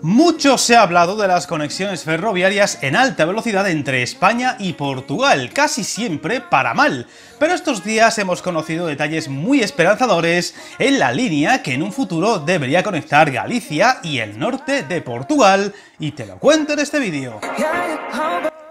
Mucho se ha hablado de las conexiones ferroviarias en alta velocidad entre España y Portugal, casi siempre para mal, pero estos días hemos conocido detalles muy esperanzadores en la línea que en un futuro debería conectar Galicia y el norte de Portugal, y te lo cuento en este vídeo.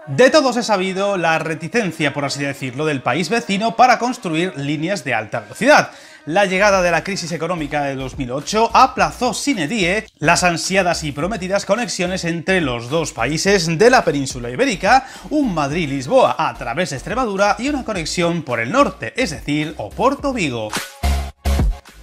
De todos he sabido la reticencia, por así decirlo, del país vecino para construir líneas de alta velocidad. La llegada de la crisis económica de 2008 aplazó sine die las ansiadas y prometidas conexiones entre los dos países de la península ibérica, un Madrid-Lisboa a través de Extremadura y una conexión por el norte, es decir, Oporto-Vigo.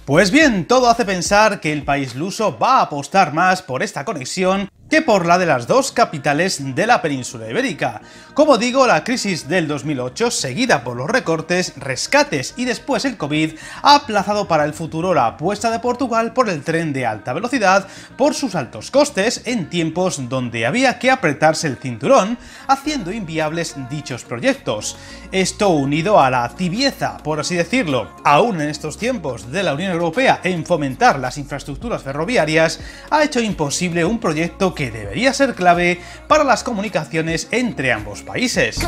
Pues bien, todo hace pensar que el país luso va a apostar más por esta conexión que por la de las dos capitales de la península ibérica. Como digo, la crisis del 2008, seguida por los recortes, rescates y después el COVID, ha aplazado para el futuro la apuesta de Portugal por el tren de alta velocidad por sus altos costes en tiempos donde había que apretarse el cinturón, haciendo inviables dichos proyectos. Esto unido a la tibieza, por así decirlo, aún en estos tiempos de la Unión Europea en fomentar las infraestructuras ferroviarias, ha hecho imposible un proyecto que debería ser clave para las comunicaciones entre ambos países.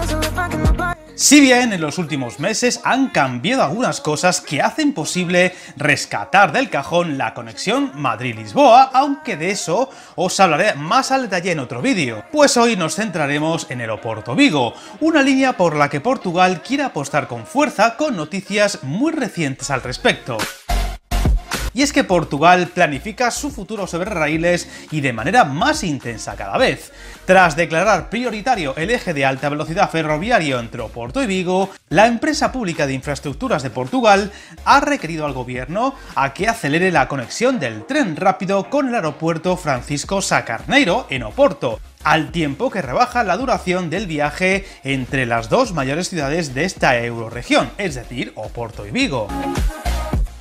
Si bien en los últimos meses han cambiado algunas cosas que hacen posible rescatar del cajón la conexión Madrid-Lisboa, aunque de eso os hablaré más al detalle en otro vídeo, pues hoy nos centraremos en el Oporto-Vigo, una línea por la que Portugal quiere apostar con fuerza con noticias muy recientes al respecto. Y es que Portugal planifica su futuro sobre raíles y de manera más intensa cada vez. Tras declarar prioritario el eje de alta velocidad ferroviario entre Oporto y Vigo, la empresa pública de infraestructuras de Portugal ha requerido al gobierno a que acelere la conexión del tren rápido con el aeropuerto Francisco Sá Carneiro en Oporto, al tiempo que rebaja la duración del viaje entre las dos mayores ciudades de esta eurorregión, es decir, Oporto y Vigo.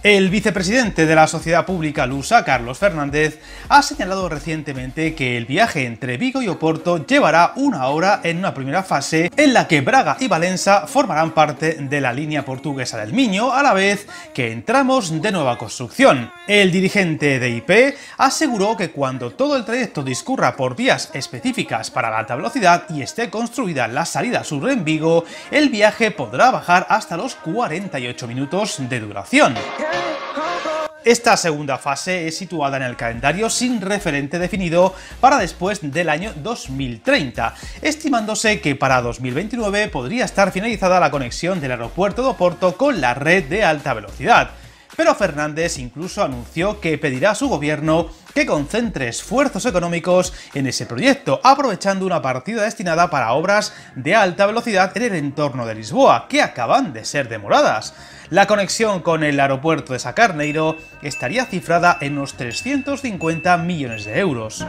El vicepresidente de la sociedad pública lusa, Carlos Fernández, ha señalado recientemente que el viaje entre Vigo y Oporto llevará 1 hora en una primera fase en la que Braga y Valença formarán parte de la línea portuguesa del Miño, a la vez que en tramos de nueva construcción. El dirigente de IP aseguró que cuando todo el trayecto discurra por vías específicas para la alta velocidad y esté construida la salida sur en Vigo, el viaje podrá bajar hasta los 48 minutos de duración. Esta segunda fase es situada en el calendario sin referente definido para después del año 2030, estimándose que para 2029 podría estar finalizada la conexión del aeropuerto de Oporto con la red de alta velocidad. Pero Fernández incluso anunció que pedirá a su gobierno que concentre esfuerzos económicos en ese proyecto, aprovechando una partida destinada para obras de alta velocidad en el entorno de Lisboa, que acaban de ser demoradas. La conexión con el aeropuerto de Sá Carneiro estaría cifrada en unos 350 millones de euros.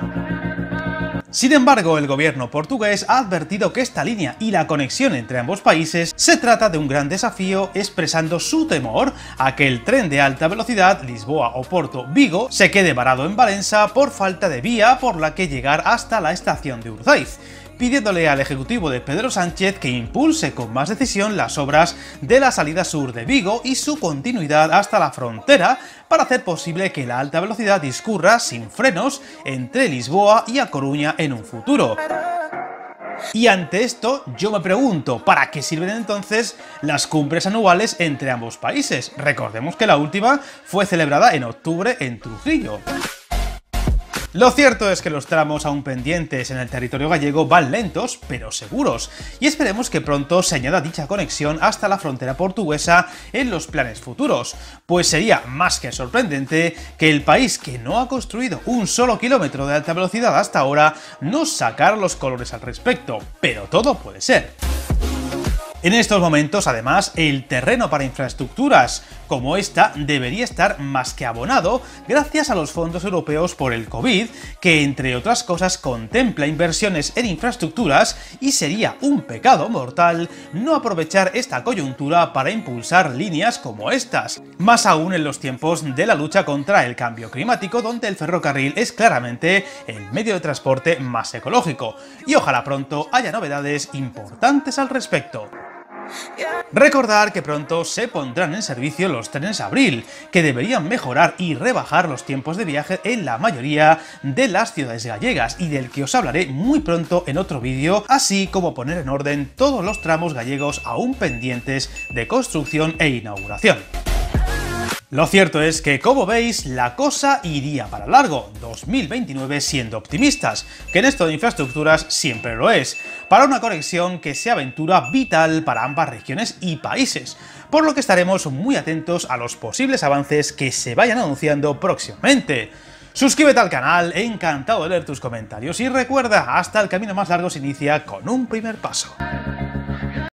Sin embargo, el gobierno portugués ha advertido que esta línea y la conexión entre ambos países se trata de un gran desafío, expresando su temor a que el tren de alta velocidad Lisboa-Oporto-Vigo se quede varado en Valença por falta de vía por la que llegar hasta la estación de Urzaiz, pidiéndole al ejecutivo de Pedro Sánchez que impulse con más decisión las obras de la salida sur de Vigo y su continuidad hasta la frontera para hacer posible que la alta velocidad discurra sin frenos entre Lisboa y A Coruña en un futuro. Y ante esto, yo me pregunto, ¿para qué sirven entonces las cumbres anuales entre ambos países? Recordemos que la última fue celebrada en octubre en Trujillo. Lo cierto es que los tramos aún pendientes en el territorio gallego van lentos, pero seguros, y esperemos que pronto se añada dicha conexión hasta la frontera portuguesa en los planes futuros, pues sería más que sorprendente que el país que no ha construido un solo kilómetro de alta velocidad hasta ahora no sacara los colores al respecto, pero todo puede ser. En estos momentos, además, el terreno para infraestructuras como esta debería estar más que abonado gracias a los fondos europeos por el COVID, que entre otras cosas contempla inversiones en infraestructuras, y sería un pecado mortal no aprovechar esta coyuntura para impulsar líneas como estas, más aún en los tiempos de la lucha contra el cambio climático, donde el ferrocarril es claramente el medio de transporte más ecológico, y ojalá pronto haya novedades importantes al respecto. Recordar que pronto se pondrán en servicio los trenes Abril, que deberían mejorar y rebajar los tiempos de viaje en la mayoría de las ciudades gallegas, y del que os hablaré muy pronto en otro vídeo, así como poner en orden todos los tramos gallegos aún pendientes de construcción e inauguración. Lo cierto es que, como veis, la cosa iría para largo, 2029 siendo optimistas, que en esto de infraestructuras siempre lo es, para una conexión que se aventura vital para ambas regiones y países, por lo que estaremos muy atentos a los posibles avances que se vayan anunciando próximamente. Suscríbete al canal, encantado de leer tus comentarios, y recuerda, hasta el camino más largo se inicia con un primer paso.